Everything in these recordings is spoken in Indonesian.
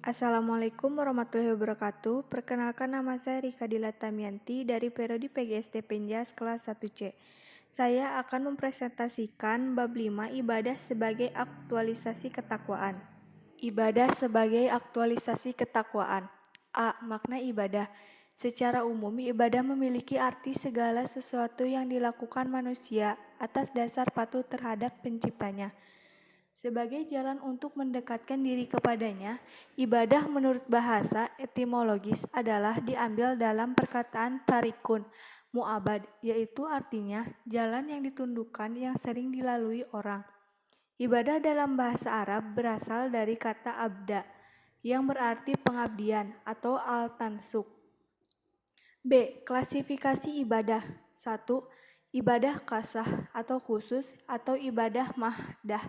Assalamualaikum warahmatullahi wabarakatuh. Perkenalkan, nama saya Rika Dila Tamianti dari Prodi PGSD Penjas kelas 1C. Saya akan mempresentasikan bab 5 ibadah sebagai aktualisasi ketakwaan. Ibadah sebagai aktualisasi ketakwaan. A. Makna ibadah. Secara umum, ibadah memiliki arti segala sesuatu yang dilakukan manusia atas dasar patuh terhadap penciptanya. Sebagai jalan untuk mendekatkan diri kepadanya, ibadah menurut bahasa etimologis adalah diambil dalam perkataan tarikun, mu'abad, yaitu artinya jalan yang ditundukkan yang sering dilalui orang. Ibadah dalam bahasa Arab berasal dari kata abda, yang berarti pengabdian atau al-tansuk. B. Klasifikasi ibadah. 1. Ibadah qasah atau khusus atau ibadah mahdah.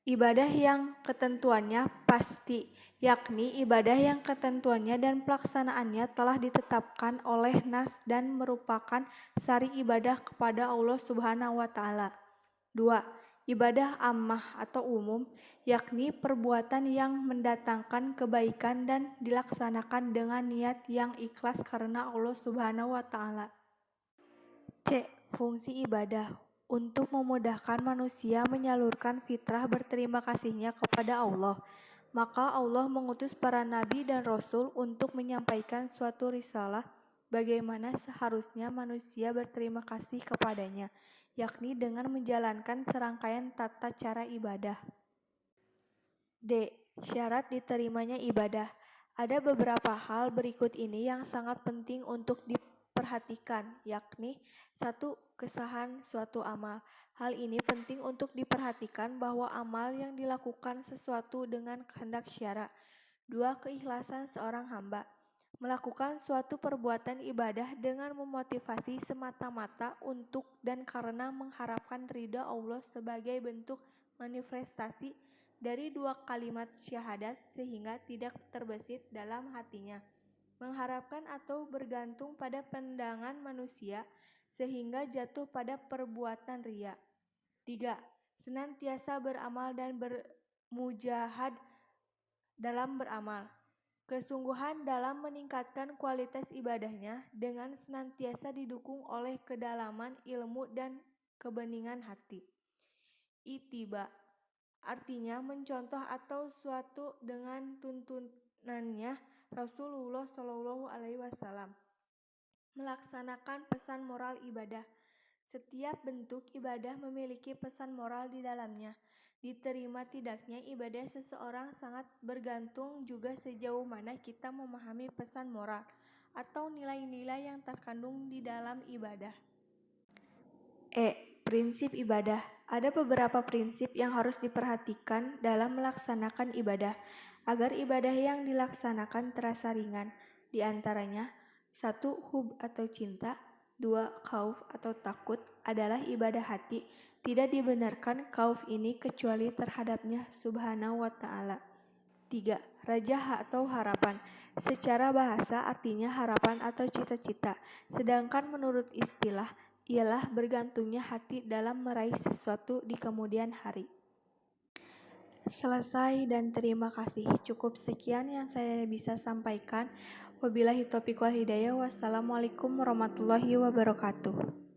Ibadah yang ketentuannya pasti, yakni ibadah yang ketentuannya dan pelaksanaannya telah ditetapkan oleh nas dan merupakan sari ibadah kepada Allah Subhanahu wa Ta'ala. 2. Ibadah ammah atau umum, yakni perbuatan yang mendatangkan kebaikan dan dilaksanakan dengan niat yang ikhlas karena Allah Subhanahu wa Ta'ala. C. Fungsi ibadah. Untuk memudahkan manusia menyalurkan fitrah berterima kasihnya kepada Allah, maka Allah mengutus para nabi dan rasul untuk menyampaikan suatu risalah bagaimana seharusnya manusia berterima kasih kepadanya, yakni dengan menjalankan serangkaian tata cara ibadah. D. Syarat diterimanya ibadah. Ada beberapa hal berikut ini yang sangat penting untuk diperhatikan, yakni 1. Kesahan suatu amal. Hal ini penting untuk diperhatikan bahwa amal yang dilakukan sesuatu dengan kehendak syara. 2. Keikhlasan seorang hamba. Melakukan suatu perbuatan ibadah dengan memotivasi semata-mata untuk dan karena mengharapkan ridha Allah sebagai bentuk manifestasi dari 2 kalimat syahadat sehingga tidak terbesit dalam hatinya, mengharapkan atau bergantung pada pandangan manusia sehingga jatuh pada perbuatan riya. 3. Senantiasa beramal dan bermujahad dalam beramal. Kesungguhan dalam meningkatkan kualitas ibadahnya dengan senantiasa didukung oleh kedalaman ilmu dan kebeningan hati. Ittiba artinya mencontoh atau suatu dengan tuntunannya Rasulullah Shallallahu Alaihi Wasallam. Melaksanakan pesan moral ibadah. Setiap bentuk ibadah memiliki pesan moral di dalamnya. Diterima tidaknya ibadah seseorang sangat bergantung juga sejauh mana kita memahami pesan moral atau nilai-nilai yang terkandung di dalam ibadah. E. Prinsip ibadah. Ada beberapa prinsip yang harus diperhatikan dalam melaksanakan ibadah agar ibadah yang dilaksanakan terasa ringan. Di antaranya, 1. Hub atau cinta. 2. Khauf atau takut adalah ibadah hati. Tidak dibenarkan khauf ini kecuali terhadapnya Subhanahu wa Ta'ala. 3. Raja atau harapan. Secara bahasa artinya harapan atau cita-cita, sedangkan menurut istilah ialah bergantungnya hati dalam meraih sesuatu di kemudian hari. Selesai dan terima kasih. Cukup sekian yang saya bisa sampaikan. Wabillahi taufiq wal hidayah. Wassalamualaikum warahmatullahi wabarakatuh.